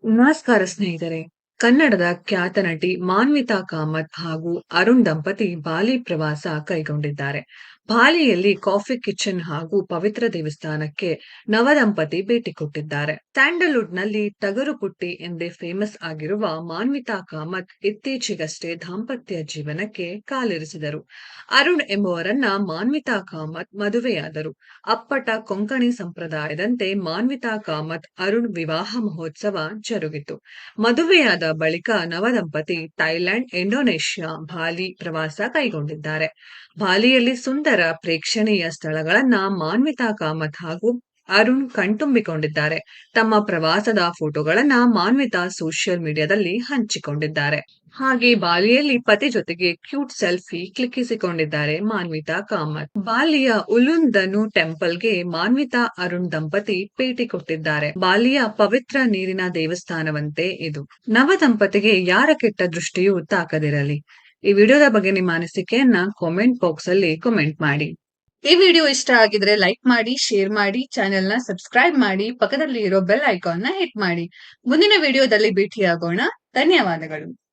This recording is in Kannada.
ನಮಸ್ಕಾರ ಸ್ನೇಹಿತರೆ. ಕನ್ನಡದ ಖ್ಯಾತ ನಟಿ ಮಾನ್ವಿತಾ ಕಾಮತ್ ಹಾಗೂ ಅರುಣ್ ದಂಪತಿ ಬಾಲಿ ಪ್ರವಾಸ ಕೈಗೊಂಡಿದ್ದಾರೆ. ಬಾಲಿಯಲ್ಲಿ ಕಾಫಿ ಕಿಚನ್ ಹಾಗೂ ಪವಿತ್ರ ದೇವಸ್ಥಾನಕ್ಕೆ ನವದಂಪತಿ ಭೇಟಿ ಕೊಟ್ಟಿದ್ದಾರೆ. ಸ್ಯಾಂಡಲ್ವುಡ್‌ನಲ್ಲಿ ಟಗರು ಪುಟ್ಟಿ ಎಂದೇ ಫೇಮಸ್ ಆಗಿರುವ ಮಾನ್ವಿತಾ ಕಾಮತ್ ಇತ್ತೀಚೆಗಷ್ಟೇ ದಾಂಪತ್ಯ ಜೀವನಕ್ಕೆ ಕಾಲಿರಿಸಿದರು. ಅರುಣ್ ಎಂಬುವರನ್ನ ಮಾನ್ವಿತಾ ಕಾಮತ್ ಮದುವೆಯಾದರು. ಅಪ್ಪಟ ಕೊಂಕಣಿ ಸಂಪ್ರದಾಯದಂತೆ ಮಾನ್ವಿತಾ ಕಾಮತ್ ಅರುಣ್ ವಿವಾಹ ಮಹೋತ್ಸವ ಜರುಗಿತು. ಮದುವೆಯಾದ ಬಳಿಕ ನವದಂಪತಿ ಥೈಲ್ಯಾಂಡ್, ಇಂಡೋನೇಷ್ಯಾ, ಬಾಲಿ ಪ್ರವಾಸ ಕೈಗೊಂಡಿದ್ದಾರೆ. ಬಾಲಿಯಲ್ಲಿ ಸುಂದರ ಪ್ರೇಕ್ಷಣೀಯ ಸ್ಥಳಗಳನ್ನ ಮಾನ್ವಿತಾ ಕಾಮತ್ ಹಾಗೂ ಅರುಣ್ ಕಣ್ತುಂಬಿಕೊಂಡಿದ್ದಾರೆ. ತಮ್ಮ ಪ್ರವಾಸದ ಫೋಟೋಗಳನ್ನ ಮಾನ್ವಿತಾ ಸೋಷಿಯಲ್ ಮೀಡಿಯಾದಲ್ಲಿ ಹಂಚಿಕೊಂಡಿದ್ದಾರೆ. ಹಾಗೆ ಬಾಲಿಯಲ್ಲಿ ಪತಿ ಜೊತೆಗೆ ಕ್ಯೂಟ್ ಸೆಲ್ಫಿ ಕ್ಲಿಕ್ಕಿಸಿಕೊಂಡಿದ್ದಾರೆ ಮಾನ್ವಿತಾ ಕಾಮತ್. ಬಾಲಿಯ ಉಲುಂದನು ಟೆಂಪಲ್ಗೆ ಮಾನ್ವಿತಾ ಅರುಣ್ ದಂಪತಿ ಭೇಟಿ ಕೊಟ್ಟಿದ್ದಾರೆ. ಬಾಲಿಯ ಪವಿತ್ರ ನೀರಿನ ದೇವಸ್ಥಾನವಂತೆ ಇದು. ನವ ದಂಪತಿಗೆ ಯಾರ ಕೆಟ್ಟ ದೃಷ್ಟಿಯೂ ತಾಕದಿರಲಿ. ಈ ವಿಡಿಯೋದ ಬಗ್ಗೆ ನಿಮ್ಮ ಅನಿಸಿಕೆಯನ್ನ ಕಾಮೆಂಟ್ ಬಾಕ್ಸ್ ಅಲ್ಲಿ ಕಾಮೆಂಟ್ ಮಾಡಿ. ಈ ವಿಡಿಯೋ ಇಷ್ಟ ಆಗಿದ್ರೆ ಲೈಕ್ ಮಾಡಿ, ಶೇರ್ ಮಾಡಿ, ಚಾನೆಲ್ ನ ಸಬ್ಸ್ಕ್ರೈಬ್ ಮಾಡಿ, ಪಕ್ಕದಲ್ಲಿ ಇರೋ ಬೆಲ್ ಐಕಾನ್ ನ ಹಿಟ್ ಮಾಡಿ. ಮುಂದಿನ ವಿಡಿಯೋದಲ್ಲಿ ಭೇಟಿಯಾಗೋಣ. ಧನ್ಯವಾದಗಳು.